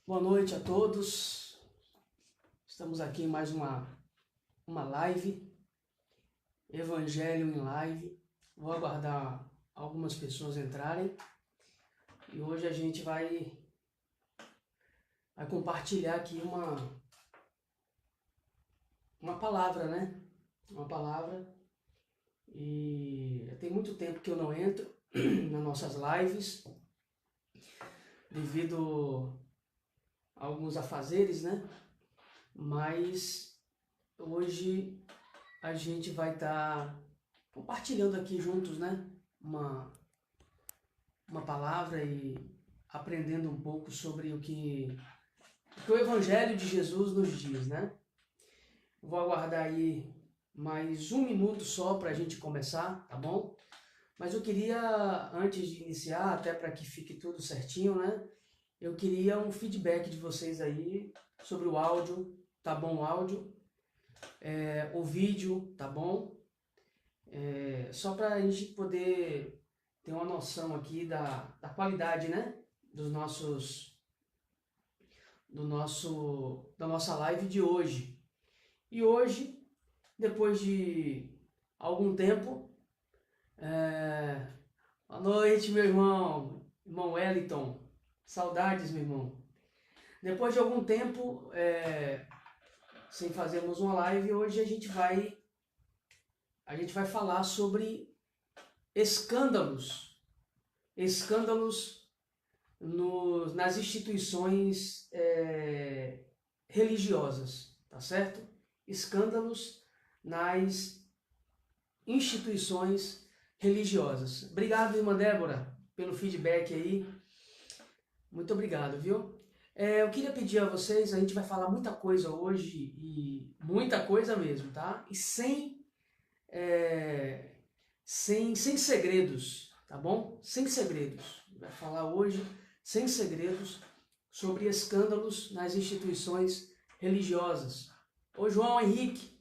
Boa noite a todos. Estamos aqui em mais uma live, Evangelho em Live. Vou aguardar algumas pessoas entrarem e hoje a gente vai compartilhar aqui uma palavra, né? Uma palavra. E tem muito tempo que eu não entro nas nossas lives devido a alguns afazeres, né? Mas hoje a gente vai estar compartilhando aqui juntos, né? Uma palavra e aprendendo um pouco sobre o que o Evangelho de Jesus nos diz, né? Vou aguardar aí mais um minuto só para a gente começar, tá bom? Mas eu queria, antes de iniciar, até para que fique tudo certinho, né? Eu queria um feedback de vocês aí sobre o áudio. Tá bom o áudio? O vídeo, tá bom? Só para a gente poder ter uma noção aqui da qualidade, né? Da nossa live de hoje. E hoje, depois de algum tempo, boa noite, meu irmão Wellington, saudades, meu irmão. Depois de algum tempo, sem fazermos uma live, hoje a gente vai falar sobre escândalos nas instituições religiosas, tá certo? Escândalos nas instituições religiosas. Obrigado, irmã Débora, pelo feedback aí. Muito obrigado, viu? Eu queria pedir a vocês, a gente vai falar muita coisa hoje, e muita coisa mesmo, tá? E sem segredos, tá bom? Sem segredos. Vai falar hoje, sem segredos, sobre escândalos nas instituições religiosas. Ô João Henrique,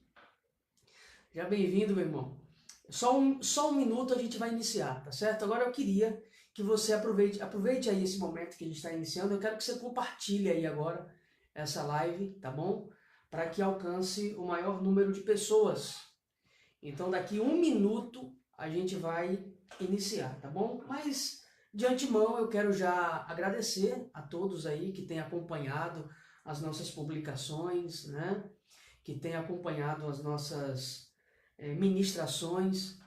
já bem-vindo, meu irmão. Só um minuto a gente vai iniciar, tá certo? Agora eu queria que você aproveite aí esse momento que a gente está iniciando. Eu quero que você compartilhe aí agora essa live, tá bom? Para que alcance o maior número de pessoas. Então daqui um minuto a gente vai iniciar, tá bom? Mas de antemão eu quero já agradecer a todos aí que têm acompanhado as nossas publicações, né? Que têm acompanhado as nossas ministrações.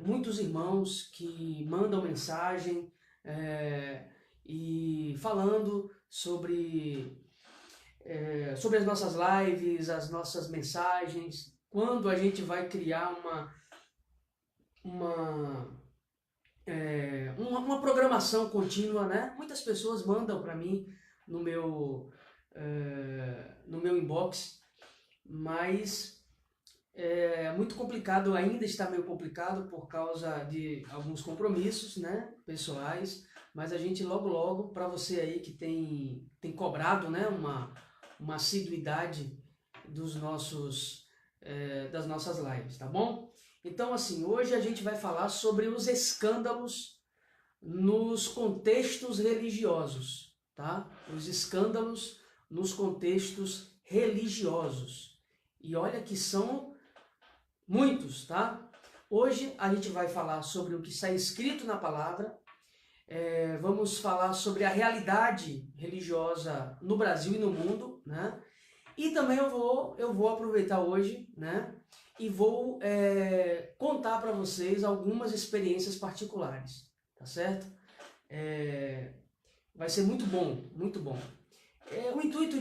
Muitos irmãos que mandam mensagem e falando sobre as nossas lives, as nossas mensagens, quando a gente vai criar uma programação contínua, né? Muitas pessoas mandam para mim no meu inbox, mas é muito complicado, ainda está meio complicado por causa de alguns compromissos, né, pessoais, mas a gente logo, para você aí que tem cobrado, né, uma assiduidade das nossas lives, tá bom? Então, assim, hoje a gente vai falar sobre os escândalos nos contextos religiosos, tá? Os escândalos nos contextos religiosos. E olha que são muitos, tá? Hoje a gente vai falar sobre o que está escrito na palavra, vamos falar sobre a realidade religiosa no Brasil e no mundo, né? E também eu vou aproveitar hoje, né? E vou contar para vocês algumas experiências particulares, tá certo? Vai ser muito bom, muito bom. O intuito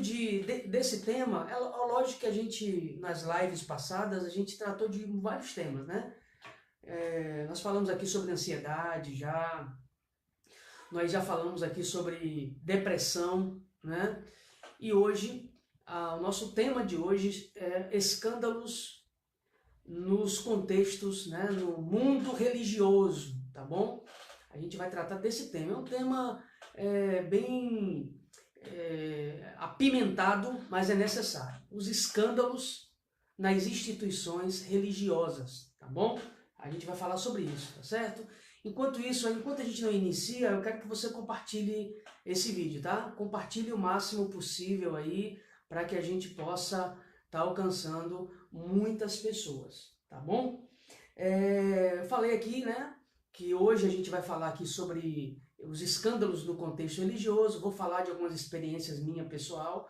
desse tema, é lógico que a gente, nas lives passadas, a gente tratou de vários temas, né? Nós falamos aqui sobre ansiedade nós já falamos aqui sobre depressão, né? E hoje, o nosso tema de hoje é escândalos nos contextos, né? No mundo religioso, tá bom? A gente vai tratar desse tema. É um tema bem apimentado, mas é necessário. Os escândalos nas instituições religiosas, tá bom? A gente vai falar sobre isso, tá certo? Enquanto isso, enquanto a gente não inicia, eu quero que você compartilhe esse vídeo, tá? Compartilhe o máximo possível aí, para que a gente possa estar alcançando muitas pessoas, tá bom? Eu falei aqui, né, que hoje a gente vai falar aqui sobre os escândalos no contexto religioso, vou falar de algumas experiências minhas pessoal,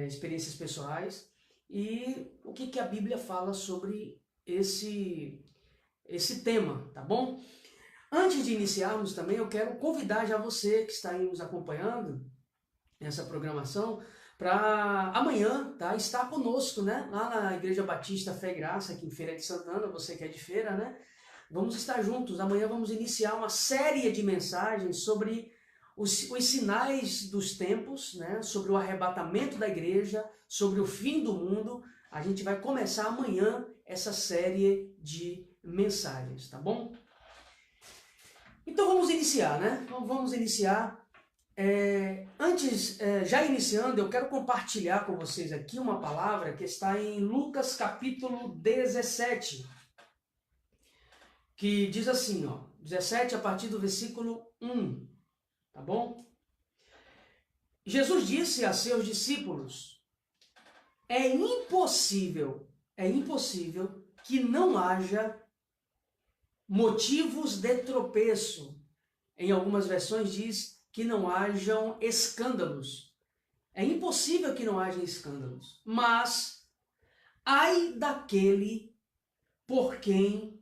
experiências pessoais, e o que a Bíblia fala sobre esse tema, tá bom? Antes de iniciarmos também, eu quero convidar já você que está aí nos acompanhando nessa programação para amanhã, tá? Estar conosco, né? Lá na Igreja Batista Fé e Graça, aqui em Feira de Santana, você que é de feira, né? Vamos estar juntos. Amanhã vamos iniciar uma série de mensagens sobre os sinais dos tempos, né? Sobre o arrebatamento da igreja, sobre o fim do mundo. A gente vai começar amanhã essa série de mensagens, tá bom? Então vamos iniciar, né? Então vamos iniciar. Já iniciando, eu quero compartilhar com vocês aqui uma palavra que está em Lucas capítulo 17, que diz assim, ó, 17 a partir do versículo 1, tá bom? Jesus disse a seus discípulos: é impossível que não haja motivos de tropeço. Em algumas versões diz que não hajam escândalos. É impossível que não haja escândalos. Mas ai daquele por quem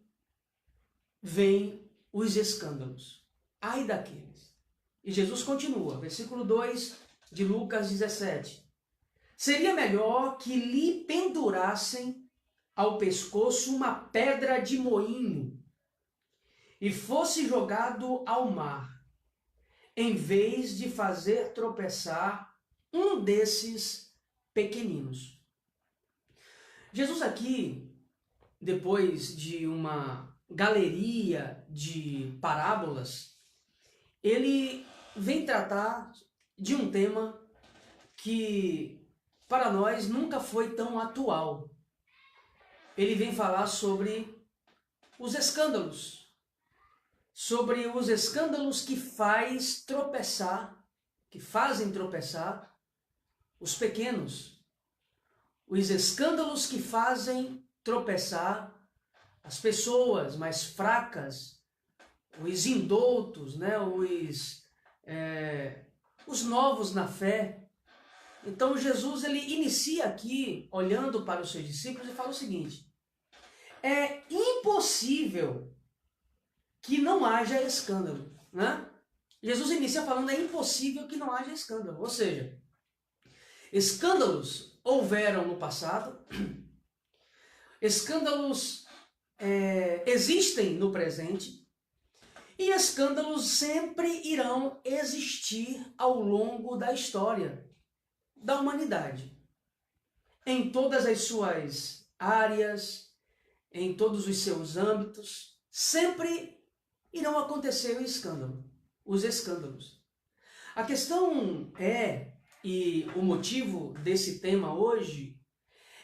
vêm os escândalos. Ai daqueles. E Jesus continua, versículo 2 de Lucas 17. Seria melhor que lhe pendurassem ao pescoço uma pedra de moinho e fosse jogado ao mar, em vez de fazer tropeçar um desses pequeninos. Jesus aqui, depois de uma galeria de parábolas, ele vem tratar de um tema que para nós nunca foi tão atual. Ele vem falar sobre os escândalos. Sobre os escândalos que fazem tropeçar os pequenos. Os escândalos que fazem tropeçar as pessoas mais fracas, os indoutos, né? Os novos na fé. Então Jesus ele inicia aqui, olhando para os seus discípulos, e fala o seguinte: é impossível que não haja escândalo, né? Jesus inicia falando, é impossível que não haja escândalo. Ou seja, escândalos houveram no passado, escândalos existem no presente, e escândalos sempre irão existir ao longo da história da humanidade. Em todas as suas áreas, em todos os seus âmbitos, sempre irão acontecer os escândalos. A questão e o motivo desse tema hoje,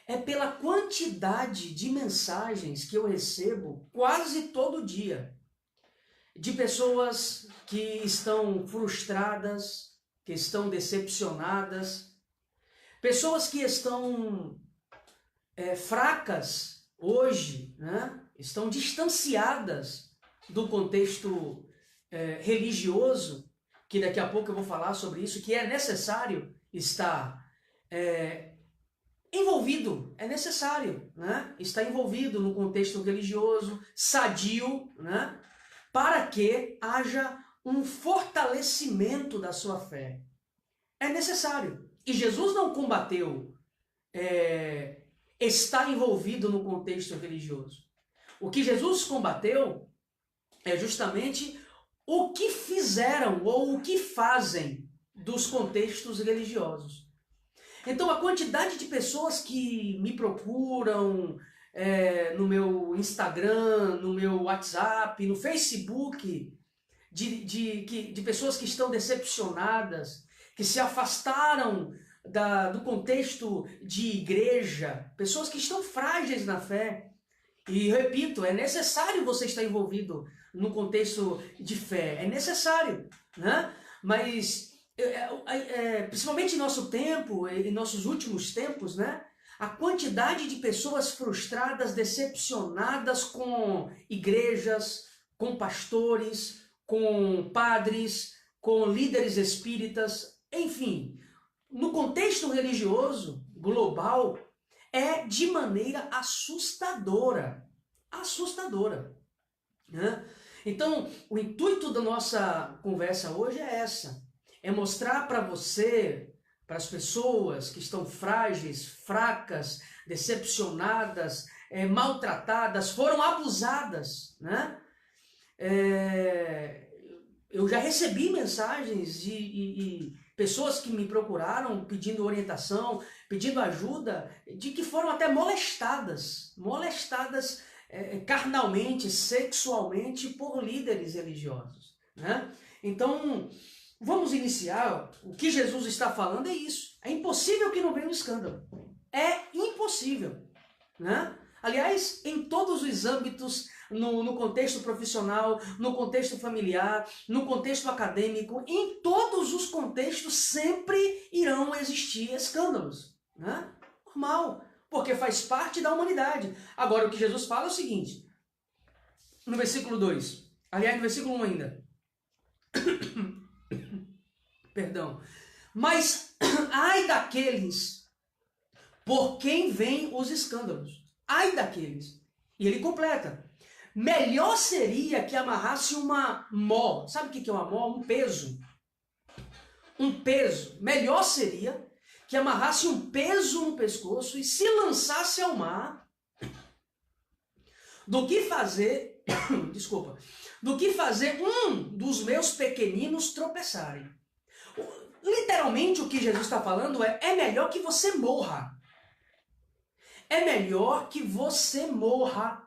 é pela quantidade de mensagens que eu recebo quase todo dia, de pessoas que estão frustradas, que estão decepcionadas, pessoas que estão fracas hoje, né? Estão distanciadas do contexto religioso, que daqui a pouco eu vou falar sobre isso, que é necessário estar envolvido, é necessário, né? Estar envolvido no contexto religioso, sadio, né? Para que haja um fortalecimento da sua fé. É necessário. E Jesus não combateu estar envolvido no contexto religioso. O que Jesus combateu é justamente o que fizeram ou o que fazem dos contextos religiosos. Então, a quantidade de pessoas que me procuram no meu Instagram, no meu WhatsApp, no Facebook, de pessoas que estão decepcionadas, que se afastaram do contexto de igreja, pessoas que estão frágeis na fé E repito, é necessário você estar envolvido no contexto de fé, é necessário, né? Mas, principalmente em nosso tempo, em nossos últimos tempos, né? A quantidade de pessoas frustradas, decepcionadas com igrejas, com pastores, com padres, com líderes espíritas, enfim, no contexto religioso global, é de maneira assustadora. Assustadora. Né? Então, o intuito da nossa conversa hoje é essa. É mostrar para você, para as pessoas que estão frágeis, fracas, decepcionadas, maltratadas, foram abusadas, né? Eu já recebi mensagens de pessoas que me procuraram pedindo orientação, pedindo ajuda, de que foram até molestadas carnalmente, sexualmente por líderes religiosos, né? Então, vamos iniciar. O que Jesus está falando é isso. É impossível que não venha um escândalo. É impossível, né? Aliás, em todos os âmbitos, no contexto profissional, no contexto familiar, no contexto acadêmico, em todos os contextos sempre irão existir escândalos, né? Normal, porque faz parte da humanidade. Agora, o que Jesus fala é o seguinte, no versículo 2, aliás, no versículo 1 ainda, perdão, mas ai daqueles por quem vêm os escândalos, ai daqueles. E ele completa, melhor seria que amarrasse uma mó, sabe o que é uma mó? Um peso. Um peso. Melhor seria que amarrasse um peso no pescoço e se lançasse ao mar do que fazer, desculpa, do que fazer um dos meus pequeninos tropeçarem. Literalmente o que Jesus está falando é melhor que você morra. É melhor que você morra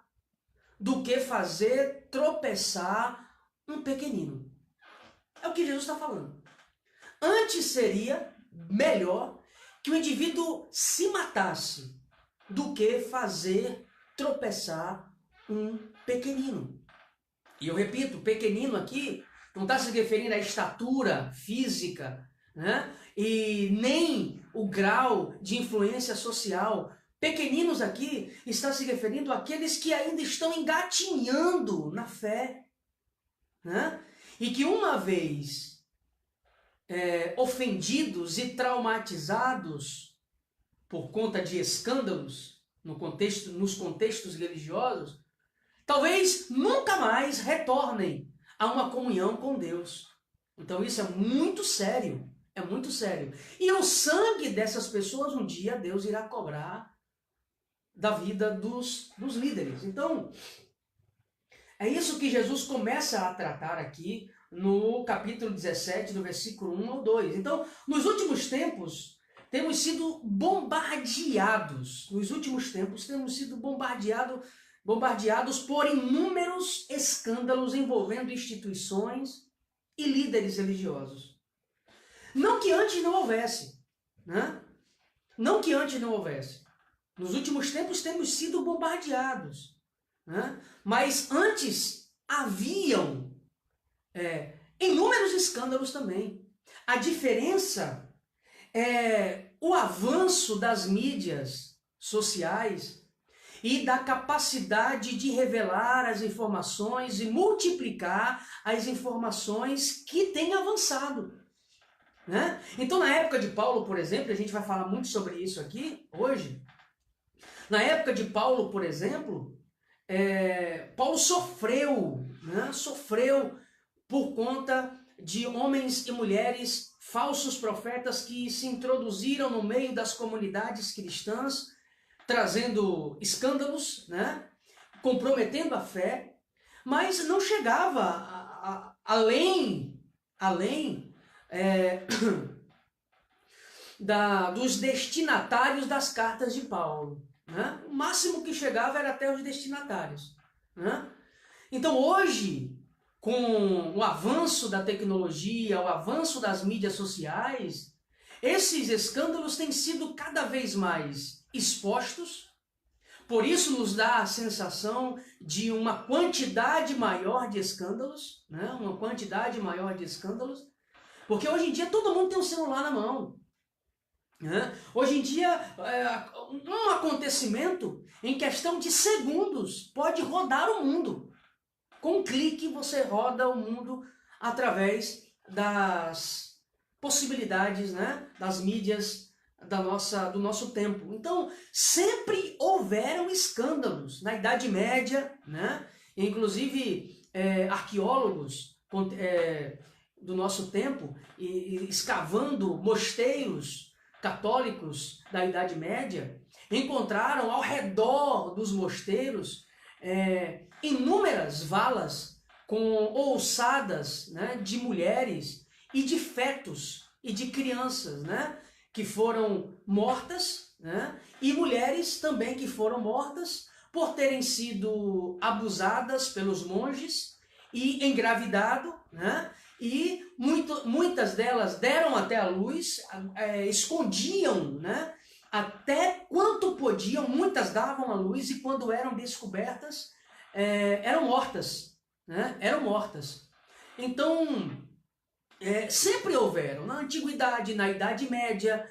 do que fazer tropeçar um pequenino. É o que Jesus está falando. Antes seria melhor que o indivíduo se matasse do que fazer tropeçar um pequenino. E eu repito, pequenino aqui não está se referindo à estatura física, né? E nem o grau de influência social. Pequeninos aqui está se referindo àqueles que ainda estão engatinhando na fé, né? E que uma vez ofendidos e traumatizados por conta de escândalos nos contextos religiosos, talvez nunca mais retornem a uma comunhão com Deus. Então isso é muito sério, é muito sério. E o sangue dessas pessoas um dia Deus irá cobrar da vida dos líderes. Então, é isso que Jesus começa a tratar aqui no capítulo 17, do versículo 1 ao 2. Então, nos últimos tempos, temos sido bombardeados. Nos últimos tempos, temos sido bombardeados por inúmeros escândalos envolvendo instituições e líderes religiosos. Não que antes não houvesse, né? Não que antes não houvesse. Nos últimos tempos temos sido bombardeados, né? Mas antes haviam inúmeros escândalos também. A diferença é o avanço das mídias sociais e da capacidade de revelar as informações e multiplicar as informações que têm avançado, né? Então, na época de Paulo, por exemplo, a gente vai falar muito sobre isso aqui hoje. Na época de Paulo, por exemplo, Paulo sofreu, né? Sofreu por conta de homens e mulheres, falsos profetas que se introduziram no meio das comunidades cristãs, trazendo escândalos, né? Comprometendo a fé, mas não chegava além dos destinatários das cartas de Paulo, né? O máximo que chegava era até os destinatários, né? Então hoje, com o avanço da tecnologia, o avanço das mídias sociais, esses escândalos têm sido cada vez mais expostos, Por isso nos dá a sensação de uma quantidade maior de escândalos, né? Uma quantidade maior de escândalos, porque hoje em dia todo mundo tem um celular na mão. Né? Hoje em dia, um acontecimento, em questão de segundos, pode rodar o mundo. Com um clique você roda o mundo através das possibilidades, né? Das mídias do nosso tempo. Então, sempre houveram escândalos na Idade Média, né? Inclusive arqueólogos do nosso tempo, escavando mosteiros católicos da Idade Média, encontraram ao redor dos mosteiros inúmeras valas com ossadas, né, de mulheres e de fetos e de crianças, né, que foram mortas, né, e mulheres também que foram mortas por terem sido abusadas pelos monges e engravidado, né, e muitas delas deram até a luz, escondiam, né, até quanto podiam, muitas davam à luz e quando eram descobertas, eram mortas, né, eram mortas. Então, sempre houveram, na Antiguidade, na Idade Média,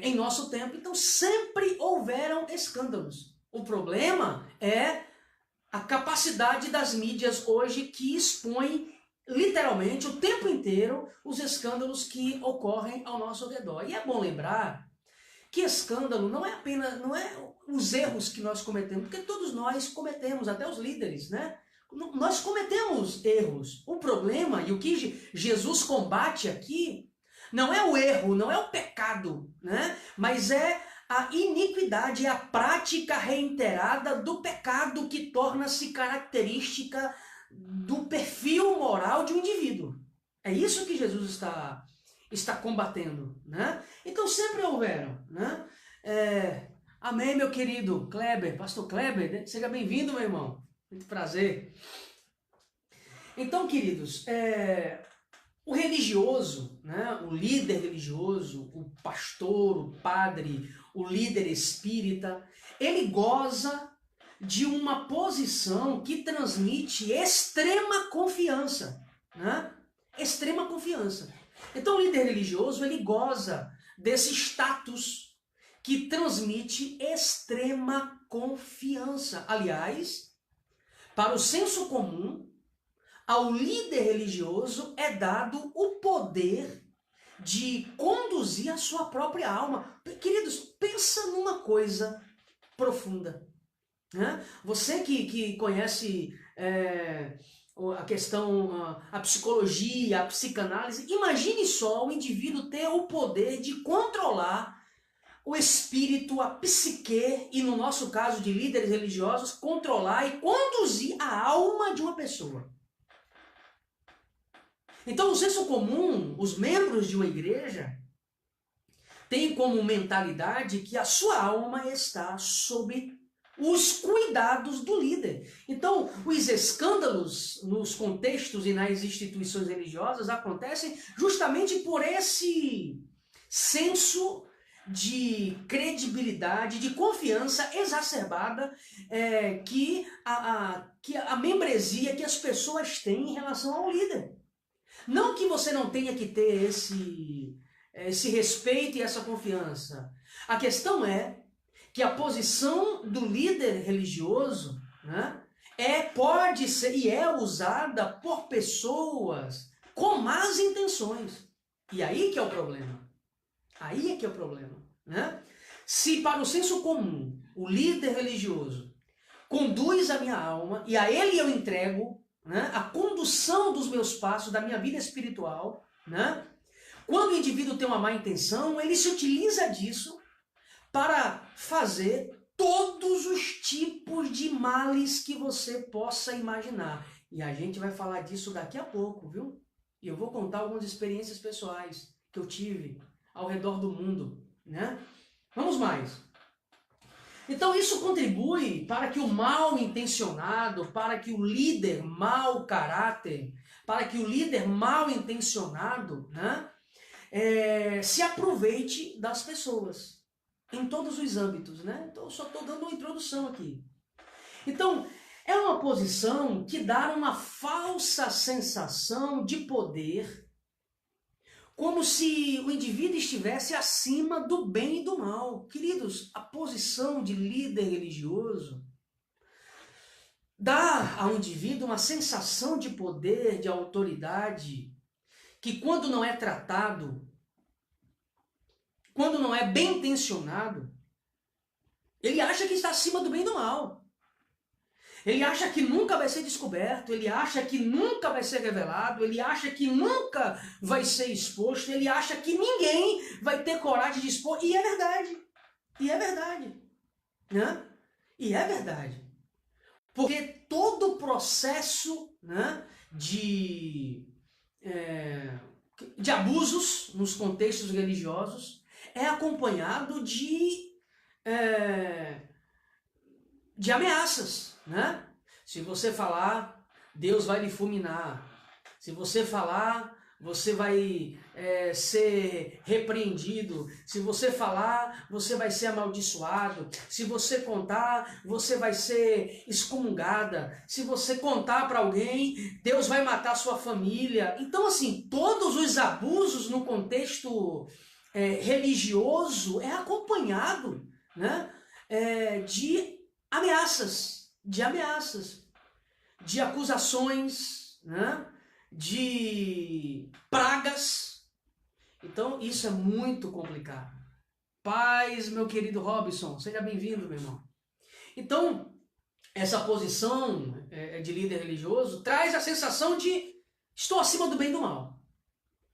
em nosso tempo, então sempre houveram escândalos. O problema é a capacidade das mídias hoje que expõem literalmente o tempo inteiro os escândalos que ocorrem ao nosso redor. E é bom lembrar que escândalo não é apenas, não é os erros que nós cometemos, porque todos nós cometemos, até os líderes, né? Nós cometemos erros. O problema, e o que Jesus combate aqui, não é o erro, não é o pecado, né? Mas é a iniquidade, a prática reiterada do pecado que torna-se característica do perfil moral de um indivíduo. É isso que Jesus está combatendo, né? Então sempre houveram, né? Amém, meu querido Kleber, pastor Kleber, seja bem-vindo, meu irmão. Muito prazer. Então, queridos, o religioso, né, o líder religioso, o pastor, o padre, o líder espírita, ele goza de uma posição que transmite extrema confiança, né? Extrema confiança. Então o líder religioso, ele goza desse status que transmite extrema confiança. Aliás, para o senso comum, ao líder religioso é dado o poder de conduzir a sua própria alma. Queridos, pensa numa coisa profunda. Né? Você que conhece a questão, a psicologia, a psicanálise, imagine só o indivíduo ter o poder de controlar o espírito, a psique, e no nosso caso de líderes religiosos, controlar e conduzir a alma de uma pessoa. Então, no senso comum, os membros de uma igreja têm como mentalidade que a sua alma está sob os cuidados do líder. Então, os escândalos nos contextos e nas instituições religiosas acontecem justamente por esse senso de credibilidade, de confiança exacerbada que a membresia, que as pessoas têm em relação ao líder. Não que você não tenha que ter esse respeito e essa confiança. A questão é que a posição do líder religioso, né, pode ser e é usada por pessoas com más intenções. E aí que é o problema. Aí é que é o problema. Né? Se para o senso comum o líder religioso conduz a minha alma e a ele eu entrego, né, a condução dos meus passos, da minha vida espiritual, né, quando o indivíduo tem uma má intenção, ele se utiliza disso para fazer todos os tipos de males que você possa imaginar. E a gente vai falar disso daqui a pouco, viu? E eu vou contar algumas experiências pessoais que eu tive ao redor do mundo, né? Vamos mais. Então isso contribui para que o mal intencionado, para que o líder mau caráter, para que o líder mal intencionado, né, se aproveite das pessoas. em todos os âmbitos, né? Então, eu só estou dando uma introdução aqui. Então, é uma posição que dá uma falsa sensação de poder, como se o indivíduo estivesse acima do bem e do mal. Queridos, a posição de líder religioso dá ao indivíduo uma sensação de poder, de autoridade, que quando não é tratado, quando não é bem intencionado, ele acha que está acima do bem e do mal. Ele acha que nunca vai ser descoberto, ele acha que nunca vai ser revelado, ele acha que nunca vai ser exposto, ele acha que ninguém vai ter coragem de expor. E é verdade. E é verdade. Né? E é verdade. Porque todo o processo, né, de abusos nos contextos religiosos é acompanhado de ameaças, né? Se você falar, Deus vai lhe fulminar. Se você falar, você vai ser repreendido. Se você falar, você vai ser amaldiçoado. Se você contar, você vai ser excomungada. Se você contar para alguém, Deus vai matar sua família. Então, assim, todos os abusos no contexto religioso é acompanhado, né, de ameaças, de acusações, né, de pragas. Então isso é muito complicado. Paz, meu querido Robson, seja bem-vindo, meu irmão. Então, essa posição de líder religioso traz a sensação de estou acima do bem e do mal.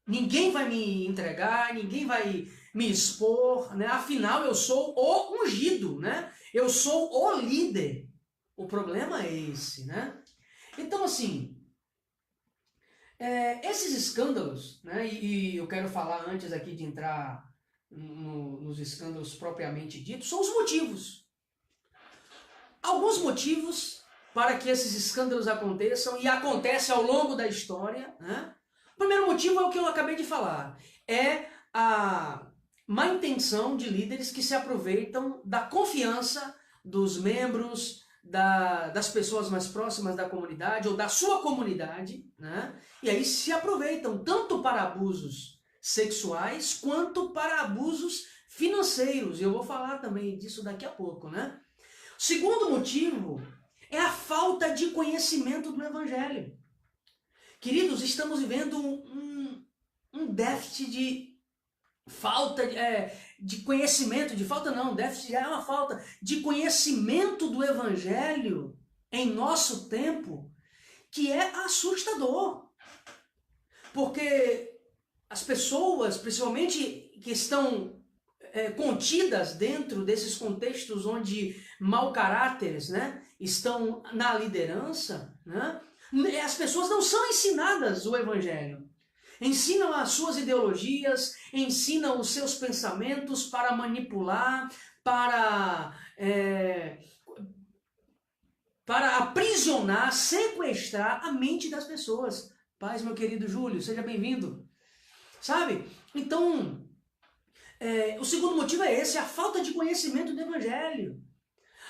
Ninguém vai me entregar, ninguém vai me expor, né? Afinal, eu sou o ungido, né? Eu sou o líder. O problema é esse, né? Então, assim, esses escândalos, né? E eu quero falar antes aqui de entrar nos escândalos propriamente ditos, são os motivos. Alguns motivos para que esses escândalos aconteçam e acontecem ao longo da história, né? O primeiro motivo é o que eu acabei de falar. É a má intenção de líderes que se aproveitam da confiança dos membros, das pessoas mais próximas da comunidade ou da sua comunidade, né? E aí se aproveitam tanto para abusos sexuais quanto para abusos financeiros. E eu vou falar também disso daqui a pouco, né? O segundo motivo é a falta de conhecimento do Evangelho. Queridos, estamos vivendo um déficit de falta de conhecimento, déficit é uma falta de conhecimento do Evangelho em nosso tempo, que é assustador. Porque as pessoas, principalmente que estão contidas dentro desses contextos onde mau caráteres, né, estão na liderança, né, as pessoas não são ensinadas o Evangelho. Ensinam as suas ideologias, ensinam os seus pensamentos para manipular, para aprisionar, sequestrar a mente das pessoas. Paz, meu querido Júlio, seja bem-vindo. Sabe? Então, o segundo motivo é esse, a falta de conhecimento do Evangelho.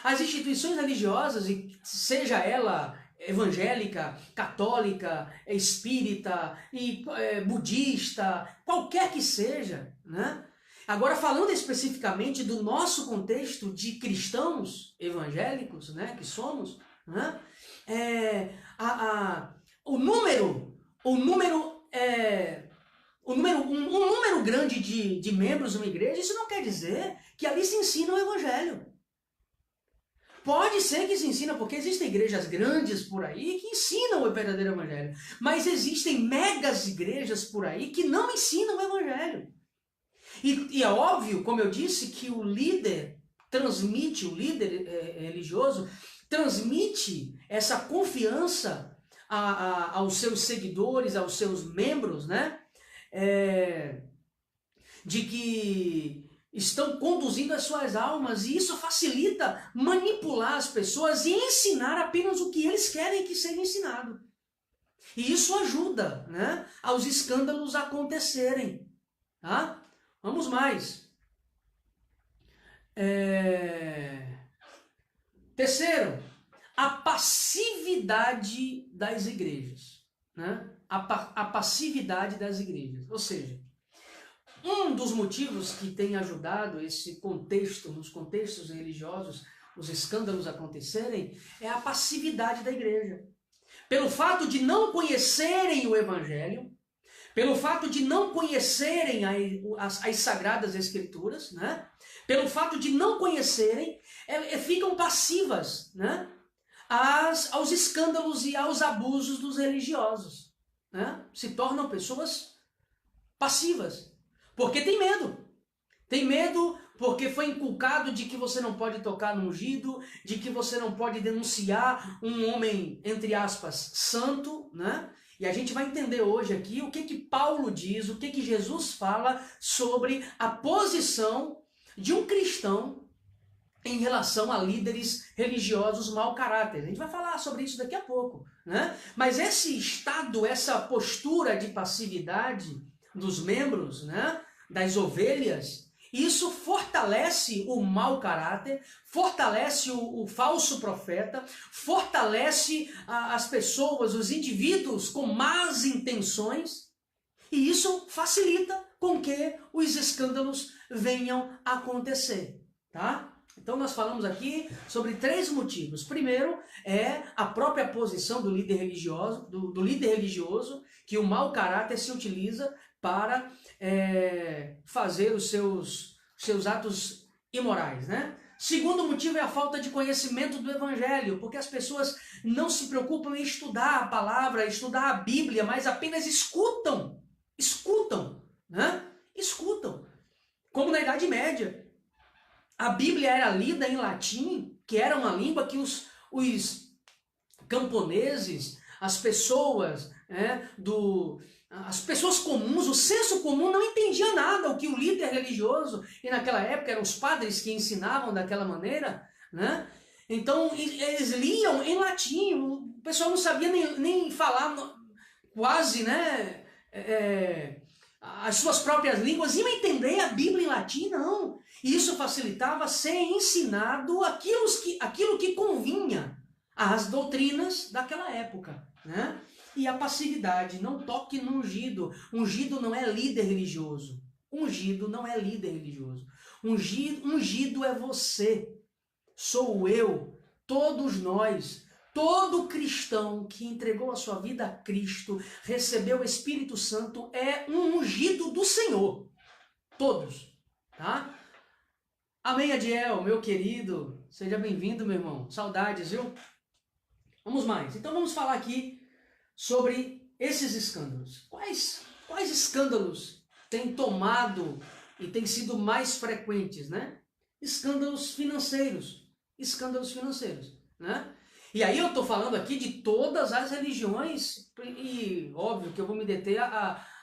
As instituições religiosas, seja ela evangélica, católica, espírita, budista, qualquer que seja, né? Agora, falando especificamente do nosso contexto de cristãos evangélicos, né, que somos, né, um número grande de membros de uma igreja, isso não quer dizer que ali se ensina o Evangelho. Pode ser que se ensina, porque existem igrejas grandes por aí que ensinam o verdadeiro Evangelho. Mas existem megas igrejas por aí que não ensinam o Evangelho. E é óbvio, como eu disse, que o líder religioso, transmite essa confiança aos seus seguidores, aos seus membros, né? De que estão conduzindo as suas almas, e isso facilita manipular as pessoas e ensinar apenas o que eles querem que seja ensinado. E isso ajuda, né, aos escândalos acontecerem. Tá? Vamos mais. Terceiro, a passividade das igrejas, né? A passividade das igrejas. Ou seja, um dos motivos que tem ajudado esse contexto, nos contextos religiosos, os escândalos acontecerem, é a passividade da igreja. Pelo fato de não conhecerem o Evangelho, pelo fato de não conhecerem as Sagradas Escrituras, né? Pelo fato de não conhecerem, ficam passivas, né? Aos escândalos e aos abusos dos religiosos, né? Se tornam pessoas passivas, porque tem medo. Tem medo porque foi inculcado de que você não pode tocar no ungido, de que você não pode denunciar um homem, entre aspas, santo, né? E a gente vai entender hoje aqui o que Paulo diz, o que Jesus fala sobre a posição de um cristão em relação a líderes religiosos mau caráter. A gente vai falar sobre isso daqui a pouco, né? Mas esse estado, essa postura de passividade dos membros, né, das ovelhas, isso fortalece o mau caráter, fortalece o falso profeta, fortalece as pessoas, os indivíduos com más intenções, e isso facilita com que os escândalos venham a acontecer, tá? Então nós falamos aqui sobre 3 motivos. Primeiro é a própria posição do líder religioso, do líder religioso, que o mau caráter se utiliza para fazer os seus atos imorais, né? Segundo motivo é a falta de conhecimento do Evangelho, porque as pessoas não se preocupam em estudar a palavra, estudar a Bíblia, mas apenas escutam, né? Escutam. Como na Idade Média. A Bíblia era lida em latim, que era uma língua que os camponeses, as pessoas, as pessoas comuns, o senso comum não entendia nada o que o líder religioso, e naquela época eram os padres que ensinavam daquela maneira, né? Então eles liam em latim, o pessoal não sabia nem falar quase, né, as suas próprias línguas, iam entender a Bíblia em latim, não. E isso facilitava ser ensinado aquilo que convinha às doutrinas daquela época, né? E a passividade, não toque no ungido. Ungido não é líder religioso. Ungido não é líder religioso. Ungido é você, sou eu, todos nós, todo cristão que entregou a sua vida a Cristo, recebeu o Espírito Santo, é um ungido do Senhor. Todos, tá? Amém, Adiel, meu querido. Seja bem-vindo, meu irmão. Saudades, viu? Vamos mais. Então vamos falar aqui sobre esses escândalos. Quais escândalos têm tomado e têm sido mais frequentes, né? Escândalos financeiros, né? E aí eu estou falando aqui de todas as religiões, e óbvio que eu vou me deter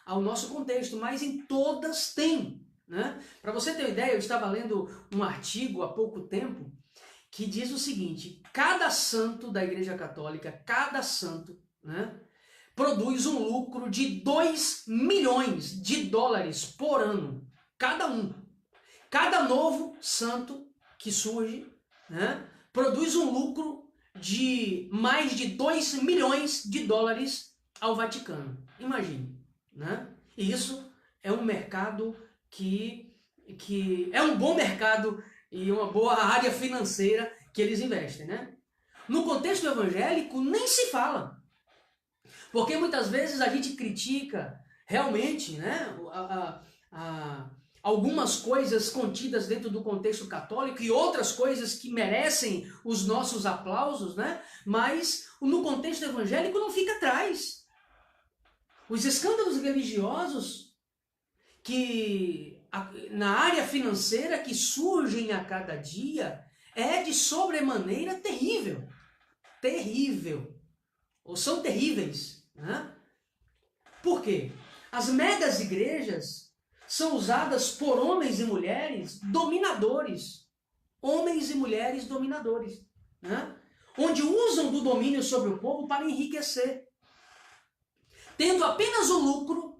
ao nosso contexto, mas em todas tem, né? Para você ter uma ideia, eu estava lendo um artigo há pouco tempo que diz o seguinte: cada santo da Igreja Católica, cada santo, né, produz um lucro de 2 milhões de dólares por ano, cada um. Cada novo santo que surge, né, produz um lucro de mais de 2 milhões de dólares ao Vaticano. Imagine, né? E isso é um mercado que é um bom mercado e uma boa área financeira que eles investem, né? No contexto evangélico, nem se fala. Porque muitas vezes a gente critica realmente, né, algumas coisas contidas dentro do contexto católico e outras coisas que merecem os nossos aplausos, né? Mas no contexto evangélico não fica atrás. Os escândalos religiosos que na área financeira que surgem a cada dia é de sobremaneira terrível. Terrível. Ou são terríveis, né? Por quê? As megas igrejas são usadas por homens e mulheres dominadores. Homens e mulheres dominadores, né? Onde usam do domínio sobre o povo para enriquecer, tendo apenas o lucro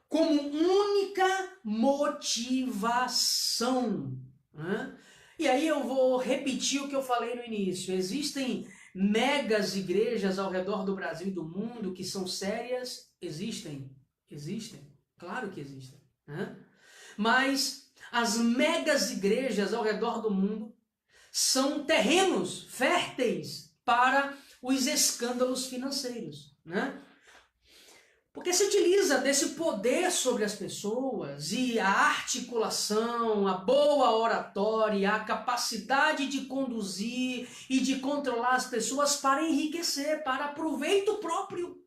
como única motivação, né? E aí eu vou repetir o que eu falei no início. Existem megas igrejas ao redor do Brasil e do mundo que são sérias? Existem. Existem. Claro que existem. Né? Mas as megas igrejas ao redor do mundo são terrenos férteis para os escândalos financeiros, né? Porque se utiliza desse poder sobre as pessoas e a articulação, a boa oratória, a capacidade de conduzir e de controlar as pessoas para enriquecer, para proveito próprio.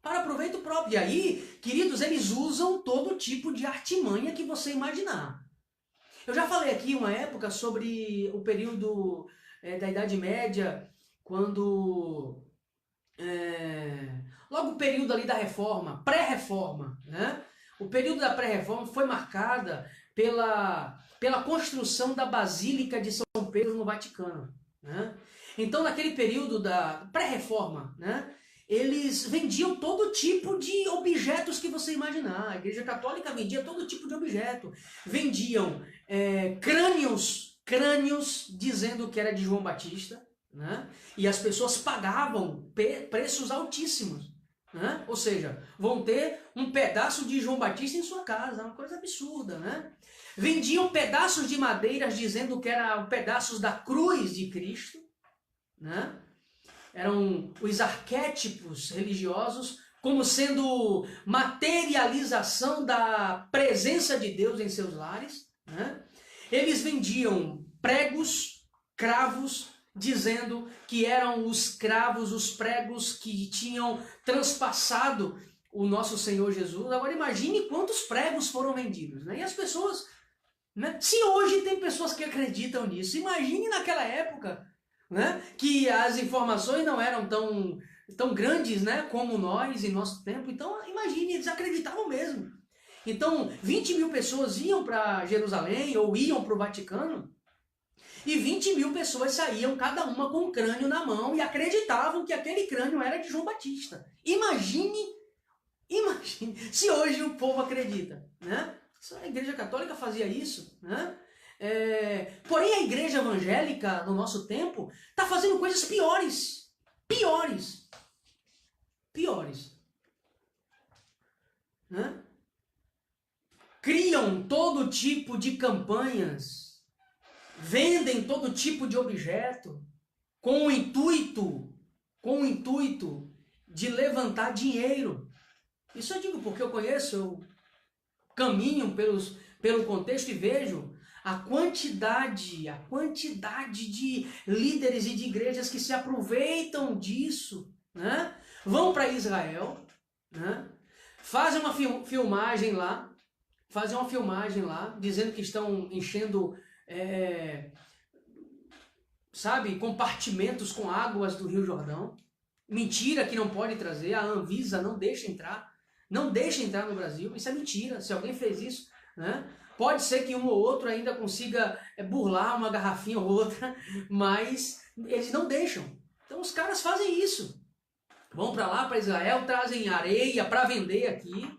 Para proveito próprio. E aí, queridos, eles usam todo tipo de artimanha que você imaginar. Eu já falei aqui uma época sobre o período da Idade Média, quando... logo o período ali da Reforma, pré-Reforma, né? O período da pré-Reforma foi marcada pela construção da Basílica de São Pedro no Vaticano, né? Então, naquele período da pré-Reforma, né, eles vendiam todo tipo de objetos que você imaginar. A Igreja Católica vendia todo tipo de objeto. Vendiam crânios dizendo que era de João Batista, né? E as pessoas pagavam preços altíssimos, né? Ou seja, vão ter um pedaço de João Batista em sua casa, uma coisa absurda, né? Vendiam pedaços de madeiras dizendo que eram pedaços da cruz de Cristo, né? Eram os arquétipos religiosos como sendo materialização da presença de Deus em seus lares, né? Eles vendiam pregos, cravos, dizendo que eram os cravos, os pregos que tinham transpassado o nosso Senhor Jesus. Agora imagine quantos pregos foram vendidos, né? E as pessoas, né? Se hoje tem pessoas que acreditam nisso, imagine naquela época, né? Que as informações não eram tão grandes, né, como nós em nosso tempo. Então imagine, eles acreditavam mesmo. Então 20 mil pessoas iam para Jerusalém ou iam para o Vaticano, e 20 mil pessoas saíam, cada uma com um crânio na mão, e acreditavam que aquele crânio era de João Batista. Imagine se hoje o povo acredita, né? A Igreja Católica fazia isso, né? Porém, a Igreja Evangélica, no nosso tempo, está fazendo coisas piores. Né? Criam todo tipo de campanhas, vendem todo tipo de objeto com o intuito de levantar dinheiro. Isso eu digo porque eu conheço, eu caminho pelo contexto e vejo a quantidade de líderes e de igrejas que se aproveitam disso, né? Vão para Israel, né? Fazem uma filmagem lá, dizendo que estão enchendo compartimentos com águas do Rio Jordão. Mentira, que não pode trazer, a Anvisa não deixa entrar no Brasil. Isso é mentira. Se alguém fez isso, né? Pode ser que um ou outro ainda consiga burlar uma garrafinha ou outra, mas eles não deixam. Então os caras fazem isso. Vão para lá, para Israel, trazem areia para vender aqui.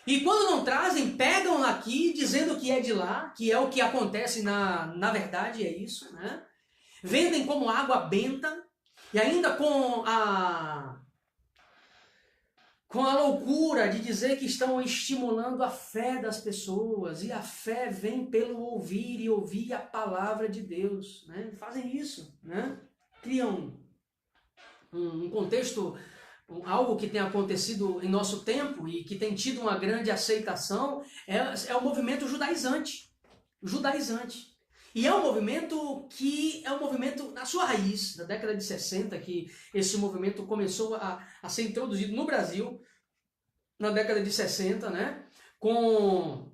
E quando não trazem, pegam aqui dizendo que é de lá, que é o que acontece na verdade, é isso, né? Vendem como água benta, e ainda com a loucura de dizer que estão estimulando a fé das pessoas, e a fé vem pelo ouvir, e ouvir a palavra de Deus, né? Fazem isso, né? Criam um contexto, algo que tem acontecido em nosso tempo e que tem tido uma grande aceitação, é o movimento judaizante. E é um movimento na sua raiz, na década de 60, que esse movimento começou a ser introduzido no Brasil, na década de 60, né? Com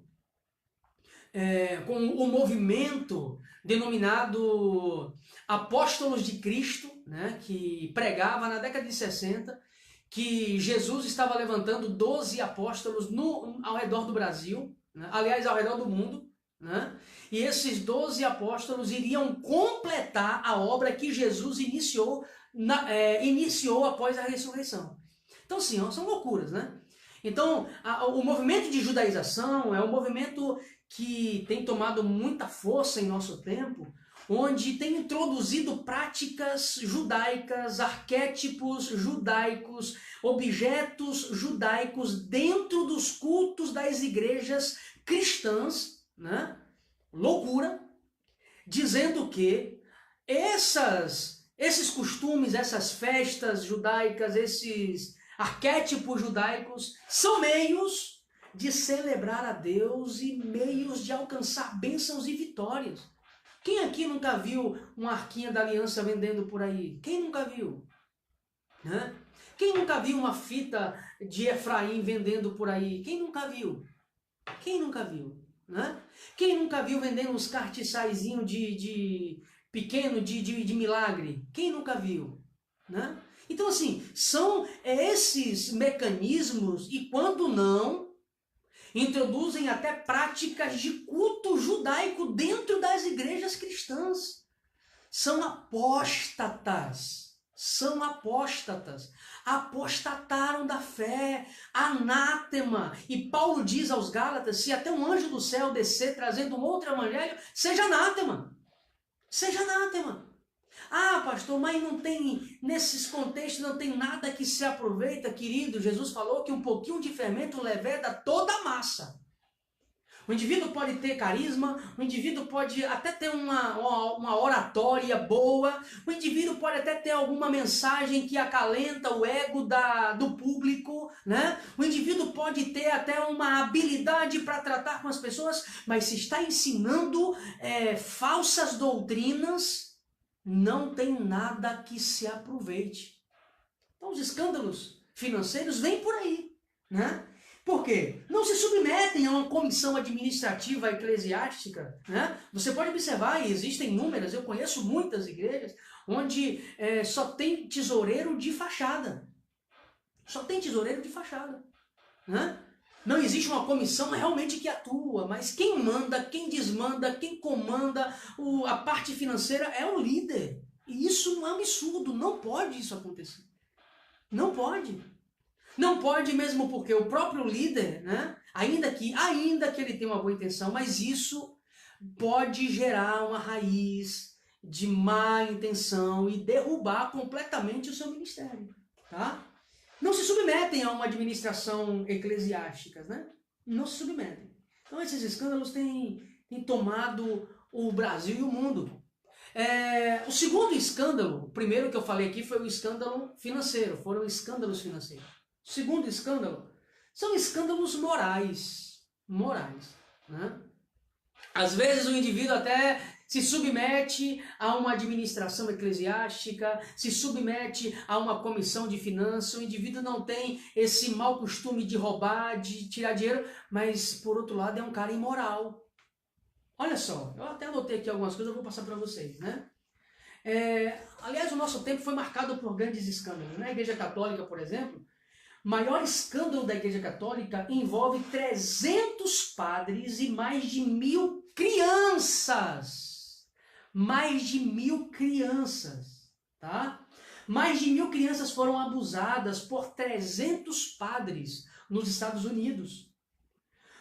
o movimento denominado Apóstolos de Cristo, né? Que pregava na década de 60 que Jesus estava levantando 12 apóstolos ao redor do Brasil, né? Aliás, ao redor do mundo, né? E esses 12 apóstolos iriam completar a obra que Jesus iniciou após a ressurreição. Então, sim, são loucuras, né? Então, o movimento de judaização é um movimento que tem tomado muita força em nosso tempo, onde tem introduzido práticas judaicas, arquétipos judaicos, objetos judaicos dentro dos cultos das igrejas cristãs, né? Loucura, dizendo que esses costumes, essas festas judaicas, esses arquétipos judaicos são meios de celebrar a Deus e meios de alcançar bênçãos e vitórias. Quem aqui nunca viu uma arquinha da aliança vendendo por aí? Quem nunca viu? Né? Quem nunca viu uma fita de Efraim vendendo por aí? Quem nunca viu? Quem nunca viu? Né? Quem nunca viu vendendo uns cartiçaizinhos de pequeno de milagre? Quem nunca viu? Né? Então, assim, são esses mecanismos, e quando não, introduzem até práticas de culto judaico dentro das igrejas cristãs. São apóstatas. São apóstatas. Apostataram da fé. Anátema. E Paulo diz aos Gálatas, se até um anjo do céu descer trazendo um outro evangelho, seja anátema. Seja anátema. Ah, pastor, mas não tem, nesses contextos não tem nada que se aproveita, querido. Jesus falou que um pouquinho de fermento leveda toda a massa. O indivíduo pode ter carisma, o indivíduo pode até ter uma oratória boa, o indivíduo pode até ter alguma mensagem que acalenta o ego do público, né? O indivíduo pode ter até uma habilidade para tratar com as pessoas, mas se está ensinando falsas doutrinas, não tem nada que se aproveite. Então os escândalos financeiros vêm por aí, né? Por quê? Não se submetem a uma comissão administrativa eclesiástica, né? Você pode observar, e existem inúmeras, eu conheço muitas igrejas, onde só tem tesoureiro de fachada. Só tem tesoureiro de fachada, né? Não existe uma comissão realmente que atua, mas quem manda, quem desmanda, quem comanda a parte financeira é o líder. E isso não é um absurdo, não pode isso acontecer. Não pode. Não pode mesmo porque o próprio líder, né, ainda que ele tenha uma boa intenção, mas isso pode gerar uma raiz de má intenção e derrubar completamente o seu ministério, tá? Não se submetem a uma administração eclesiástica, né? Não se submetem. Então esses escândalos têm tomado o Brasil e o mundo. O segundo escândalo, o primeiro que eu falei aqui foi o escândalo financeiro, foram escândalos financeiros. O segundo escândalo são escândalos morais. Morais, né? Às vezes o indivíduo até se submete a uma administração eclesiástica, se submete a uma comissão de finanças, o indivíduo não tem esse mau costume de roubar, de tirar dinheiro, mas por outro lado é um cara imoral. Olha só, eu até anotei aqui algumas coisas, eu vou passar para vocês, né? Aliás, o nosso tempo foi marcado por grandes escândalos. Na Igreja Católica, por exemplo, o maior escândalo da Igreja Católica envolve 300 padres e mais de 1.000 crianças. Mais de 1.000 crianças, tá? Mais de 1.000 crianças foram abusadas por 300 padres nos Estados Unidos,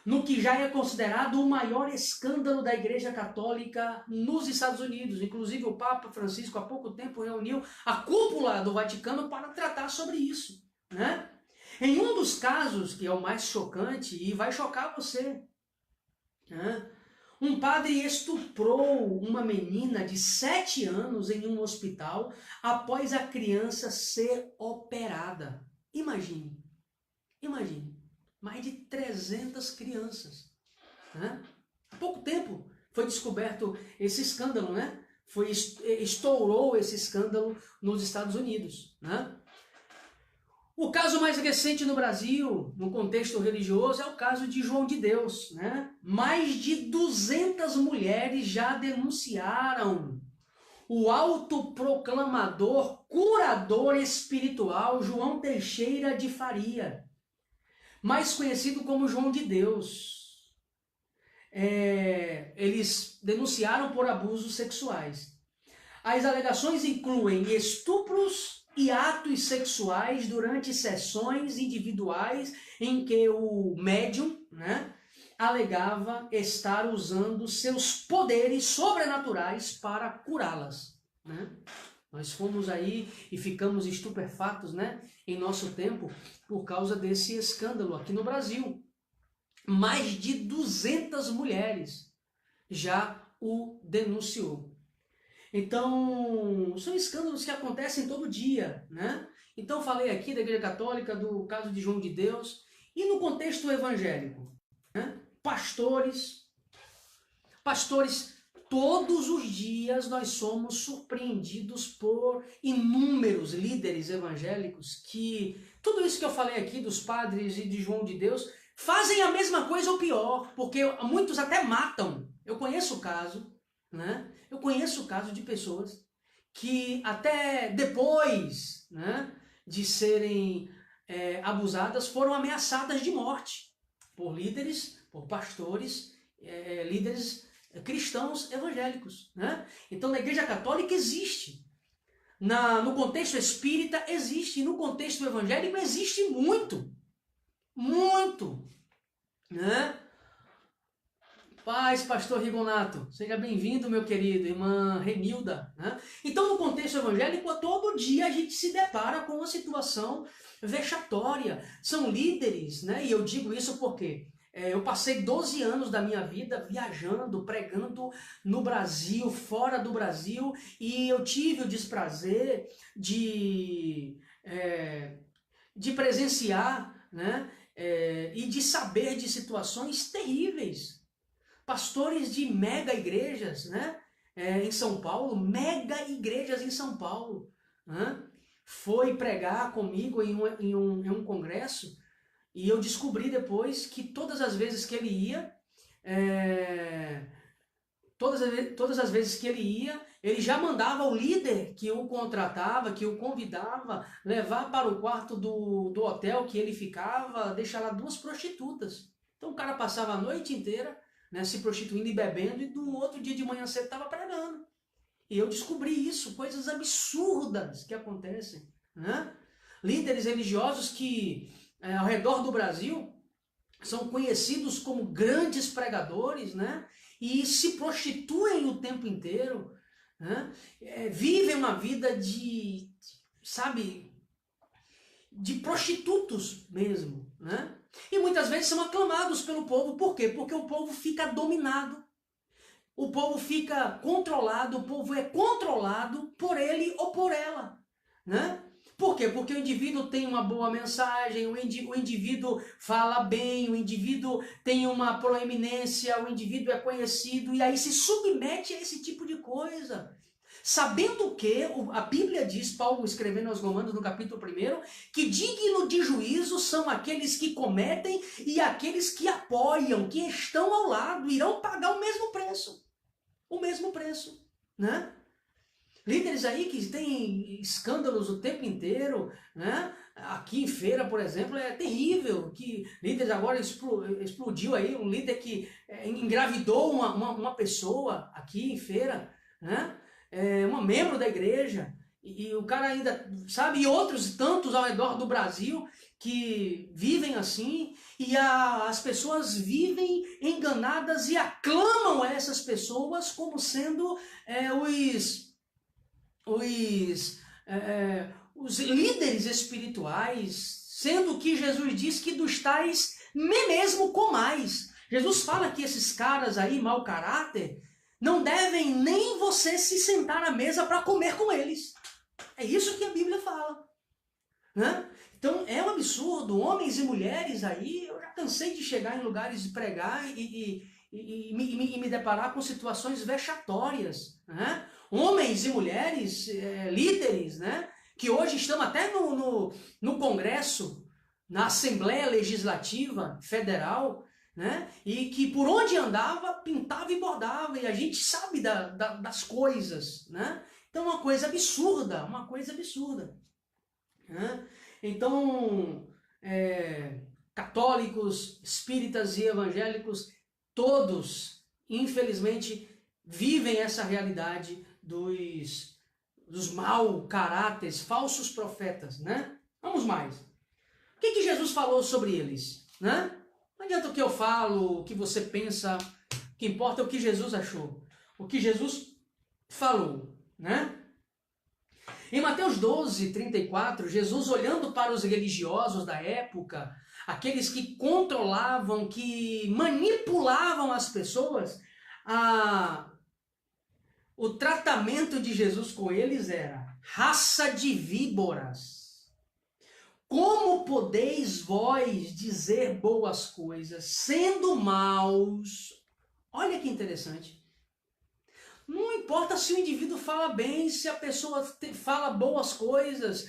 no que já é considerado o maior escândalo da Igreja Católica nos Estados Unidos. Inclusive o Papa Francisco há pouco tempo reuniu a cúpula do Vaticano para tratar sobre isso, né? Em um dos casos, que é o mais chocante e vai chocar você, né? Um padre estuprou uma menina de 7 anos em um hospital após a criança ser operada. Imagine, mais de 300 crianças, né? Há pouco tempo foi descoberto esse escândalo, né? Estourou esse escândalo nos Estados Unidos, né? O caso mais recente no Brasil, no contexto religioso, é o caso de João de Deus, né? Mais de 200 mulheres já denunciaram o autoproclamador curador espiritual João Teixeira de Faria, mais conhecido como João de Deus. Eles denunciaram por abusos sexuais. As alegações incluem estupros e atos sexuais durante sessões individuais em que o médium, né, alegava estar usando seus poderes sobrenaturais para curá-las, né? Nós fomos aí e ficamos estupefatos, né, em nosso tempo por causa desse escândalo aqui no Brasil. Mais de 200 mulheres já o denunciou. Então, são escândalos que acontecem todo dia, né? Então, falei aqui da Igreja Católica, do caso de João de Deus, e no contexto evangélico, né? Pastores, todos os dias nós somos surpreendidos por inúmeros líderes evangélicos que, tudo isso que eu falei aqui dos padres e de João de Deus, fazem a mesma coisa ou pior, porque muitos até matam. Eu conheço o caso, né? Eu conheço o caso de pessoas que até depois, né, de serem abusadas, foram ameaçadas de morte por líderes, por pastores, líderes cristãos evangélicos, né? Então, na Igreja Católica existe. No contexto espírita existe. E no contexto evangélico existe muito. Muito. Né? Paz, pastor Rigonato. Seja bem-vindo, meu querido. Irmã Renilda. Né? Então, no contexto evangélico, todo dia a gente se depara com uma situação vexatória. São líderes, né? E eu digo isso porque eu passei 12 anos da minha vida viajando, pregando no Brasil, fora do Brasil, e eu tive o desprazer de presenciar, né, e de saber de situações terríveis. Pastores de mega igrejas, né, em São Paulo, mega igrejas em São Paulo, né, foi pregar comigo em um congresso. E eu descobri depois que todas as vezes que ele ia, todas as vezes que ele ia, ele já mandava o líder que o contratava, que o convidava, levar para o quarto do hotel que ele ficava, deixar lá 2 prostitutas. Então o cara passava a noite inteira, né, se prostituindo e bebendo, e no outro dia de manhã cedo estava pregando. E eu descobri isso, coisas absurdas que acontecem, né? Líderes religiosos que ao redor do Brasil são conhecidos como grandes pregadores, né? E se prostituem o tempo inteiro, né? Vivem uma vida de prostitutos mesmo, né? E muitas vezes são aclamados pelo povo. Por quê? Porque o povo fica dominado, o povo fica controlado, o povo é controlado por ele ou por ela, né? Por quê? Porque o indivíduo tem uma boa mensagem, o indivíduo fala bem, o indivíduo tem uma proeminência, o indivíduo é conhecido, e aí se submete a esse tipo de coisa. Sabendo que a Bíblia diz, Paulo escrevendo aos Romanos no capítulo 1, que digno de juízo são aqueles que cometem e aqueles que apoiam, que estão ao lado, irão pagar o mesmo preço. O mesmo preço, né? Líderes aí que têm escândalos o tempo inteiro, né? Aqui em Feira, por exemplo, é terrível, que líderes agora explodiu aí, um líder que engravidou uma pessoa aqui em Feira, né? Uma membro da igreja, e o cara ainda, sabe, e outros tantos ao redor do Brasil que vivem assim, e as pessoas vivem enganadas e aclamam essas pessoas como sendo os líderes espirituais, sendo que Jesus diz que dos tais nem mesmo comais. Jesus fala que esses caras aí, mau caráter, não devem nem você se sentar à mesa para comer com eles. É isso que a Bíblia fala, né? Então é um absurdo, homens e mulheres aí, eu já cansei de chegar em lugares de pregar e me deparar com situações vexatórias, né? Homens e mulheres, líderes, né, que hoje estão até no Congresso, na Assembleia Legislativa Federal, né, e que por onde andava, pintava e bordava, e a gente sabe das coisas, né? Então uma coisa absurda, né? Então, católicos, espíritas e evangélicos, todos, infelizmente, vivem essa realidade dos mau caráteres, falsos profetas, né? Vamos mais. O que Jesus falou sobre eles, né? Não adianta o que eu falo, o que você pensa, o que importa é o que Jesus achou, o que Jesus falou, né? Em Mateus 12, 34, Jesus, olhando para os religiosos da época, aqueles que controlavam, que manipulavam as pessoas, o tratamento de Jesus com eles era: raça de víboras, como podeis vós dizer boas coisas, sendo maus? Olha que interessante. Não importa se o indivíduo fala bem, se a pessoa fala boas coisas,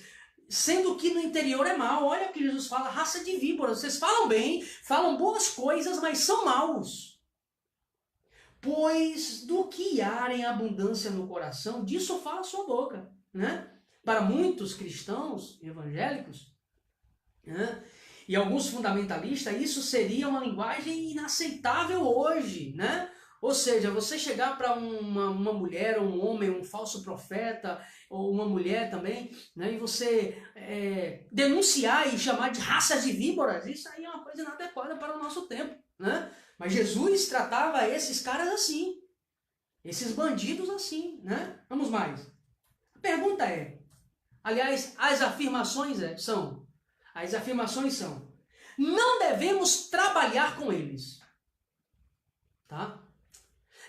sendo que no interior é mal. Olha o que Jesus fala: raça de víboras. Vocês falam bem, falam boas coisas, mas são maus. Pois do que há em abundância no coração, disso fala a sua boca, né? Para muitos cristãos evangélicos, né, e alguns fundamentalistas, isso seria uma linguagem inaceitável hoje, né? Ou seja, você chegar para uma mulher, ou um homem, um falso profeta, ou uma mulher também, né, e você denunciar e chamar de raças de víboras, isso aí é uma coisa inadequada para o nosso tempo, né? Mas Jesus tratava esses caras assim, esses bandidos assim, né? Vamos mais. A pergunta é, aliás, as afirmações são, não devemos trabalhar com eles, tá?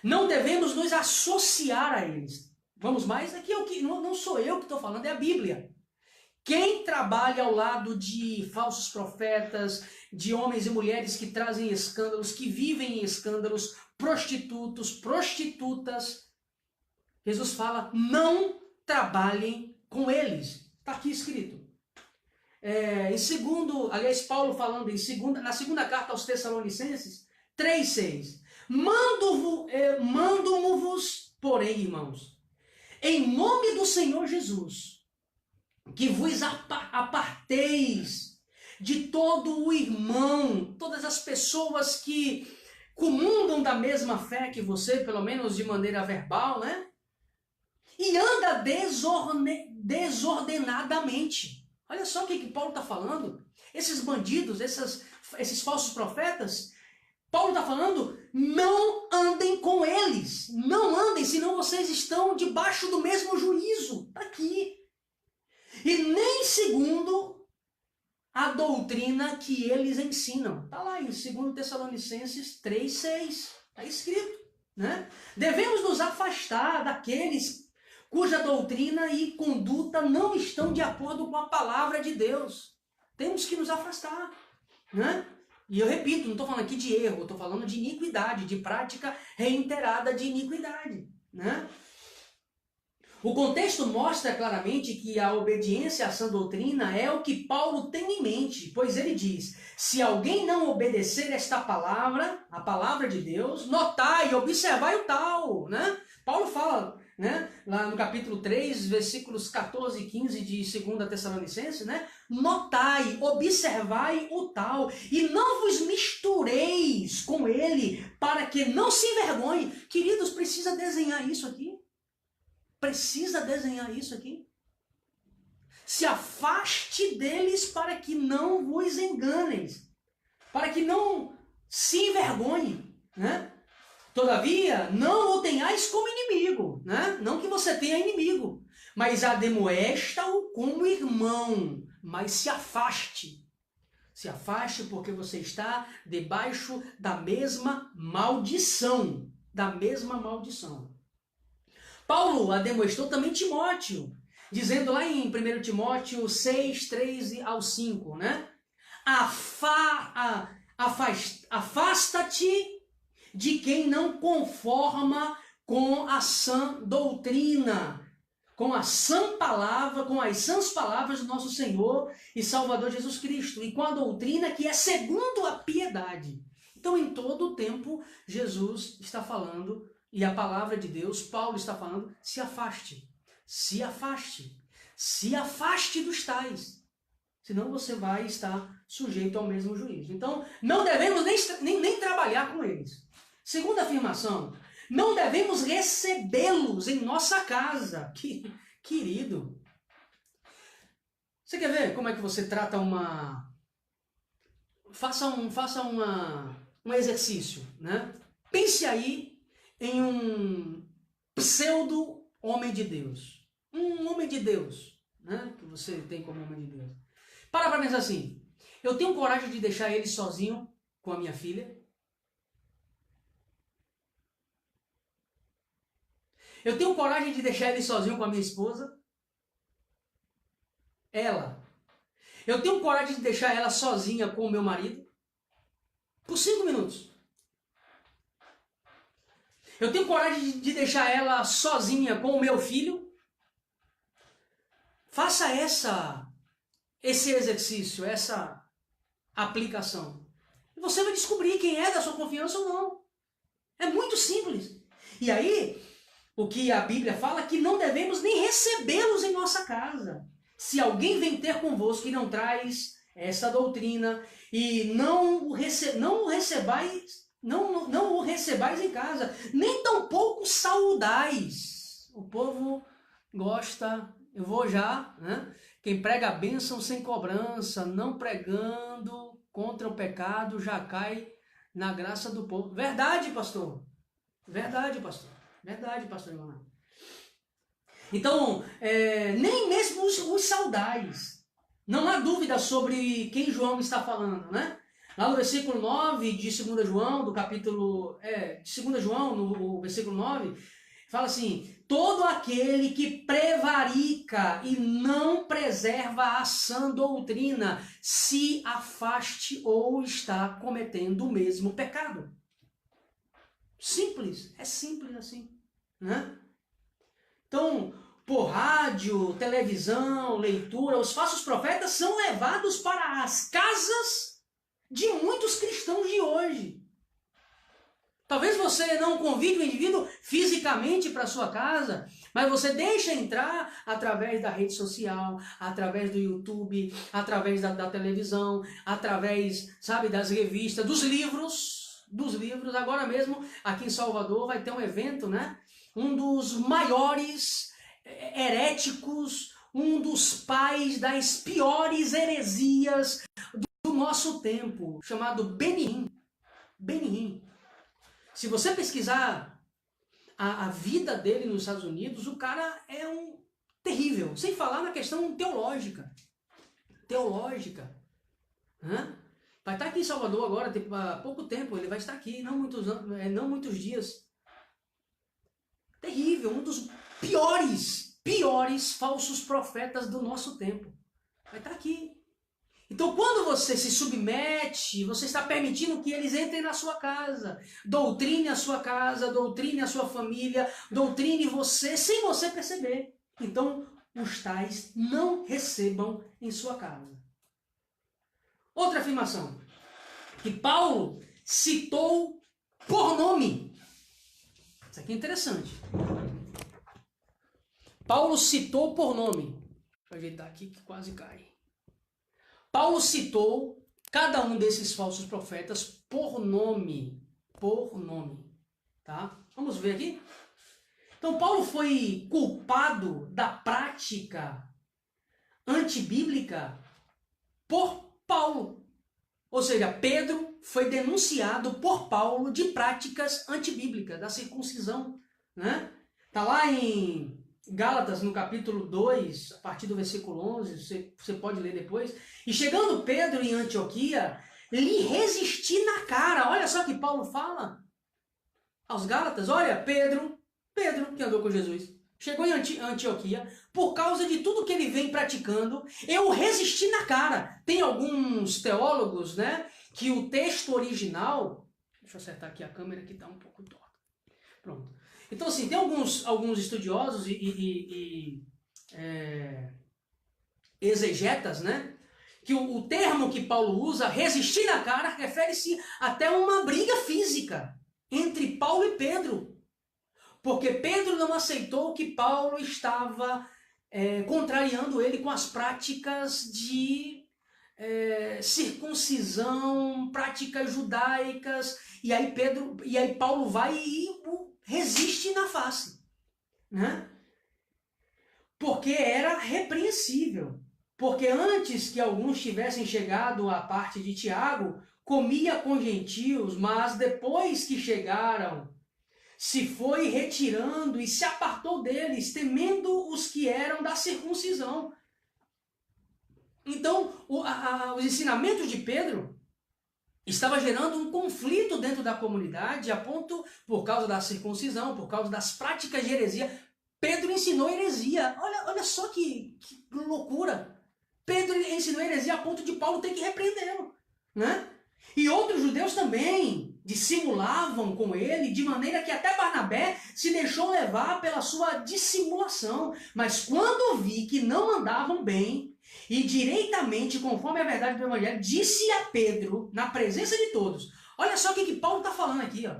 Não devemos nos associar a eles. Vamos mais? Aqui é o que não sou eu que estou falando, é a Bíblia. Quem trabalha ao lado de falsos profetas, de homens e mulheres que trazem escândalos, que vivem em escândalos, prostitutos, prostitutas, Jesus fala: não trabalhem com eles. Está aqui escrito. Aliás, Paulo falando na segunda carta aos Tessalonicenses 3,6. Mando-vos, porém, irmãos, em nome do Senhor Jesus, que vos aparteis de todo o irmão, todas as pessoas que comungam da mesma fé que você, pelo menos de maneira verbal, né? E anda desordenadamente. Olha só o que Paulo está falando. Esses bandidos, esses falsos profetas, Paulo está falando: não andem com eles. Não andem, senão vocês estão debaixo do mesmo juízo. Está aqui. E nem segundo a doutrina que eles ensinam. Está lá em 2 Tessalonicenses 3,6. Está escrito, né? Devemos nos afastar daqueles cuja doutrina e conduta não estão de acordo com a palavra de Deus. Temos que nos afastar, né? E eu repito, não estou falando aqui de erro, estou falando de iniquidade, de prática reiterada de iniquidade, né? O contexto mostra claramente que a obediência à sã doutrina é o que Paulo tem em mente, pois ele diz: se alguém não obedecer esta palavra, a palavra de Deus, notai, observai o tal, né? Paulo fala, né, lá no capítulo 3, versículos 14 e 15 de 2 Tessalonicenses, né? Notai, observai o tal, e não vos mistureis com ele, para que não se envergonhe. Queridos, precisa desenhar isso aqui. Precisa desenhar isso aqui. Se afaste deles para que não vos enganeis, para que não se envergonhe, né? Todavia, não o tenhais como inimigo, né? Não que você tenha inimigo, mas admoesta-o como irmão, mas se afaste. Se afaste porque você está debaixo da mesma maldição, Paulo admoestou também Timóteo, dizendo lá em 1 Timóteo 6, 3 ao 5, né? Afasta-te de quem não conforma com a sã doutrina, com a sã palavra, com as sãs palavras do nosso Senhor e Salvador Jesus Cristo, e com a doutrina que é segundo a piedade. Então, em todo o tempo, Jesus está falando, e a palavra de Deus, Paulo está falando: se afaste, se afaste, se afaste dos tais, senão você vai estar sujeito ao mesmo juízo. Então, não devemos nem trabalhar com eles. Segunda afirmação: não devemos recebê-los em nossa casa. Que Querido, você quer ver como é que você trata uma... Faça um exercício, né? Pense aí em um pseudo homem de Deus. Um homem de Deus, né? Que você tem como homem de Deus. Para pensar assim, eu tenho coragem de deixar ele sozinho com a minha filha? Eu tenho coragem de deixar ele sozinho com a minha esposa? Ela. Eu tenho coragem de deixar ela sozinha com o meu marido? Por 5 minutos. Eu tenho coragem de deixar ela sozinha com o meu filho? Faça esse exercício, essa aplicação. E você vai descobrir quem é da sua confiança ou não. É muito simples. E aí, o que a Bíblia fala é que não devemos nem recebê-los em nossa casa. Se alguém vem ter convosco e não traz essa doutrina e não o recebais em casa, nem tampouco saudais. O povo gosta, eu vou já, né? Quem prega a bênção sem cobrança, não pregando contra o pecado, já cai na graça do povo. Verdade, pastor. Verdade, pastor. Verdade, pastor Leonardo. Então, nem mesmo os saudais. Não há dúvida sobre quem João está falando, né? Lá no versículo 9 de 2 João, do capítulo... de 2 João, no versículo 9, fala assim: todo aquele que prevarica e não preserva a sã doutrina, se afaste ou está cometendo o mesmo pecado. Simples, é simples assim, né? Então, por rádio, televisão, leitura, os falsos profetas são levados para as casas de muitos cristãos de hoje. Talvez você não convide o indivíduo fisicamente para sua casa, mas você deixa entrar através da rede social, através do YouTube, através da televisão, através, sabe, das revistas, dos livros. Agora mesmo, aqui em Salvador, vai ter um evento, né? Um dos maiores heréticos, um dos pais das piores heresias do nosso tempo, chamado Benny Hinn. Se você pesquisar a vida dele nos Estados Unidos, o cara é um terrível, sem falar na questão teológica. Né? Vai estar aqui em Salvador agora, há pouco tempo, ele vai estar aqui, não muitos dias. Terrível, um dos piores falsos profetas do nosso tempo. Vai estar aqui. Então, quando você se submete, você está permitindo que eles entrem na sua casa, doutrine a sua casa, doutrine a sua família, doutrine você, sem você perceber. Então, os tais não recebam em sua casa. Outra afirmação, que Paulo citou por nome. Isso aqui é interessante. Paulo citou por nome. Deixa eu ajeitar aqui que quase cai. Paulo citou cada um desses falsos profetas por nome. Tá? Vamos ver aqui? Então, Paulo foi culpado da prática antibíblica por Paulo. Ou seja, Pedro foi denunciado por Paulo de práticas antibíblicas, da circuncisão. Né? Tá lá em Gálatas, no capítulo 2, a partir do versículo 11, você pode ler depois. E chegando Pedro em Antioquia, lhe resisti na cara. Olha só que Paulo fala aos Gálatas. Olha, Pedro, que andou com Jesus, chegou em Antioquia, por causa de tudo que ele vem praticando, eu resisti na cara. Tem alguns teólogos, né, que o texto original... Deixa eu acertar aqui a câmera que está um pouco torta. Pronto. Então, assim, tem alguns estudiosos e exegetas, né? Que o termo que Paulo usa, resistir na cara, refere-se até a uma briga física entre Paulo e Pedro. Porque Pedro não aceitou que Paulo estava contrariando ele com as práticas de circuncisão, práticas judaicas, e aí Paulo vai e resiste na face, né? porque era repreensível. Porque antes que alguns tivessem chegado à parte de Tiago, comia com gentios, mas depois que chegaram, se foi retirando e se apartou deles, temendo os que eram da circuncisão. Então, os ensinamentos de Pedro estava gerando um conflito dentro da comunidade, a ponto, por causa da circuncisão, por causa das práticas de heresia. Pedro ensinou heresia. Olha só que loucura. Pedro ensinou heresia a ponto de Paulo ter que repreendê-lo, né? E outros judeus também dissimulavam com ele, de maneira que até Barnabé se deixou levar pela sua dissimulação. Mas quando vi que não andavam bem e direitamente conforme a verdade do evangelho, disse a Pedro, na presença de todos, olha só o que Paulo está falando aqui, ó.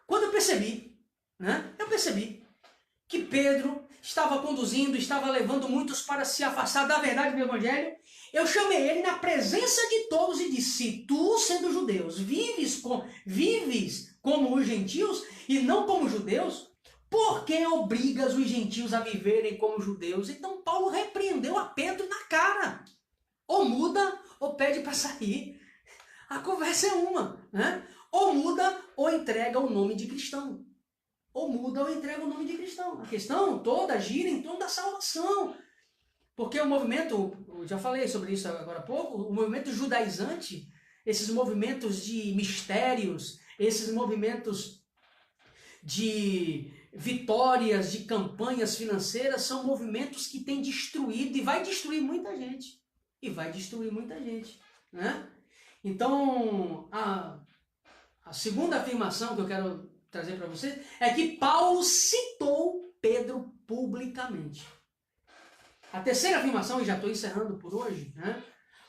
Quando eu percebi, né? Eu percebi que Pedro estava conduzindo, estava levando muitos para se afastar da verdade do evangelho, eu chamei ele na presença de todos e disse, se tu, sendo judeus, vives como os gentios e não como judeus, por que obrigas os gentios a viverem como judeus? Então Paulo repreendeu a Pedro na cara. Ou muda ou pede para sair. A conversa é uma, né? Ou muda ou entrega o nome de cristão. Ou muda ou entrega o nome de cristão. A questão toda gira em torno da salvação. Porque o movimento, eu já falei sobre isso agora há pouco, o movimento judaizante, esses movimentos de mistérios, esses movimentos de vitórias, de campanhas financeiras, são movimentos que têm destruído e vai destruir muita gente. E vai destruir muita gente, né? Então, a segunda afirmação que eu quero trazer para vocês é que Paulo citou Pedro publicamente. A terceira afirmação, e já estou encerrando por hoje, né?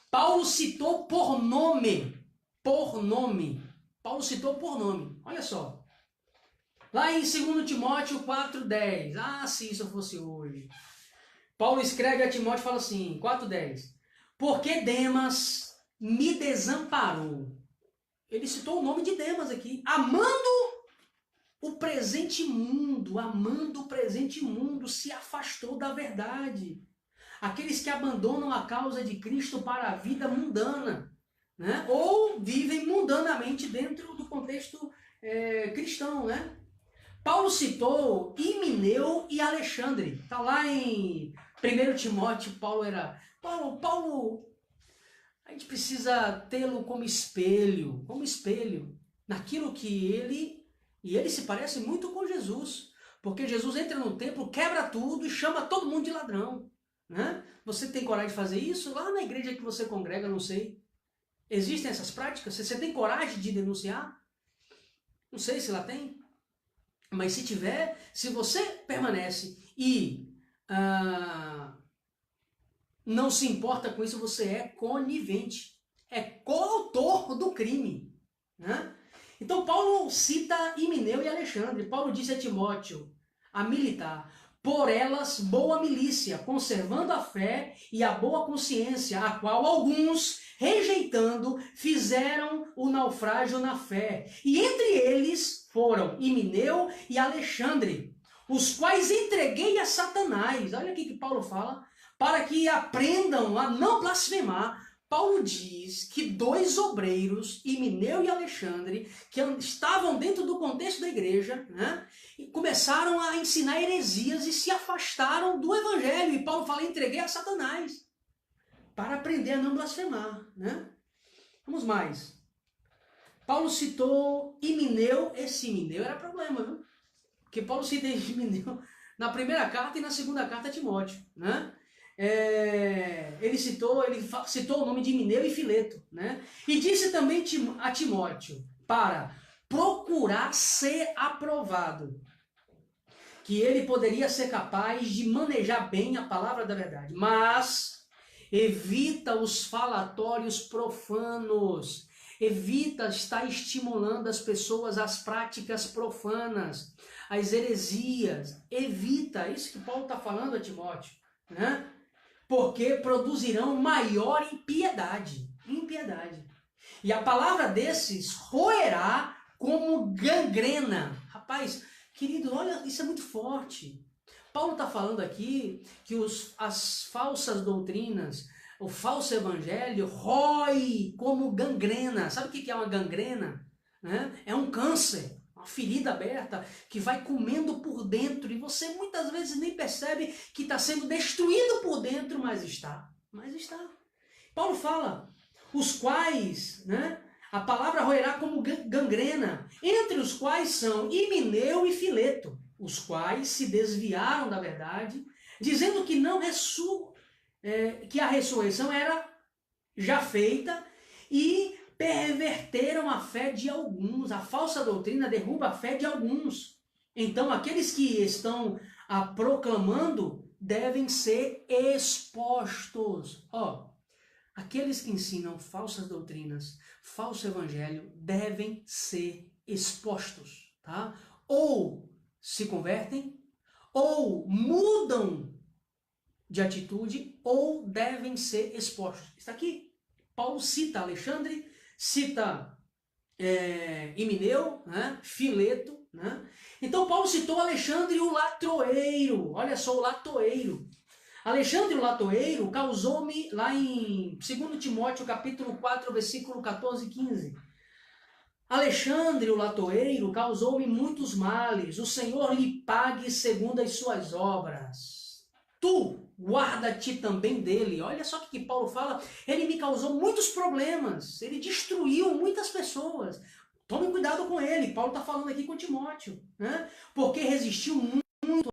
Paulo citou por nome. Por nome. Paulo citou por nome. Olha só. Lá em 2 Timóteo 4,10. Ah, se isso fosse hoje. Paulo escreve a Timóteo e fala assim, 4,10. Porque Demas me desamparou. Ele citou o nome de Demas aqui. Amando o presente mundo, se afastou da verdade. Aqueles que abandonam a causa de Cristo para a vida mundana, né? Ou vivem mundanamente dentro do contexto cristão, né? Paulo citou Himeneu e Alexandre. Está lá em 1 Timóteo, Paulo, a gente precisa tê-lo como espelho, naquilo que ele se parece muito com Jesus, porque Jesus entra no templo, quebra tudo e chama todo mundo de ladrão, né? Você tem coragem de fazer isso? Lá na igreja que você congrega, não sei. Existem essas práticas? Você tem coragem de denunciar? Não sei se lá tem. Mas se tiver, se você permanece e não se importa com isso, você é conivente. É coautor do crime, né? Então Paulo cita Himeneu e Alexandre. Paulo disse a Timóteo, a militar, por elas boa milícia, conservando a fé e a boa consciência, a qual alguns, rejeitando, fizeram o naufrágio na fé. E entre eles foram Himeneu e Alexandre, os quais entreguei a Satanás. Olha aqui que Paulo fala, para que aprendam a não blasfemar. Paulo diz que dois obreiros, Himeneu e Alexandre, que estavam dentro do contexto da igreja, né, e começaram a ensinar heresias e se afastaram do evangelho. E Paulo fala, entreguei a Satanás, para aprender a não blasfemar, né? Vamos mais. Paulo citou Himeneu. Esse Himeneu era problema, viu? Porque Paulo cita Himeneu na primeira carta e na segunda carta a Timóteo, né? Ele citou o nome de Himeneu e Fileto, né? E disse também a Timóteo para procurar ser aprovado, que ele poderia ser capaz de manejar bem a palavra da verdade, mas evita os falatórios profanos, evita estar estimulando as pessoas às práticas profanas, às heresias, evita, isso que Paulo está falando a Timóteo, né? Porque produzirão maior impiedade. E a palavra desses roerá como gangrena. Rapaz, querido, olha, isso é muito forte. Paulo está falando aqui que as falsas doutrinas, o falso evangelho rói como gangrena. Sabe o que é uma gangrena? É um câncer, uma ferida aberta que vai comendo por dentro e você muitas vezes nem percebe que está sendo destruído por dentro, mas está. Paulo fala, os quais, a palavra roerá como gangrena, entre os quais são Himeneu e Fileto, os quais se desviaram da verdade, dizendo que que a ressurreição era já feita e perverteram a fé de alguns. A falsa doutrina derruba a fé de alguns. Então, aqueles que estão a proclamando devem ser expostos. Aqueles que ensinam falsas doutrinas, falso evangelho, devem ser expostos, tá? Ou se convertem, ou mudam de atitude, ou devem ser expostos. Está aqui. Paulo cita Alexandre, cita Himeneu, Fileto. Então Paulo citou Alexandre o latoeiro. Olha só, o latoeiro. Alexandre o latoeiro causou-me, lá em 2 Timóteo capítulo 4, versículo 14 e 15. Alexandre o latoeiro causou-me muitos males, o Senhor lhe pague segundo as suas obras. Tu, guarda-te também dele. Olha só o que Paulo fala, ele me causou muitos problemas, ele destruiu muitas pessoas. Tome cuidado com ele, Paulo está falando aqui com Timóteo, porque resistiu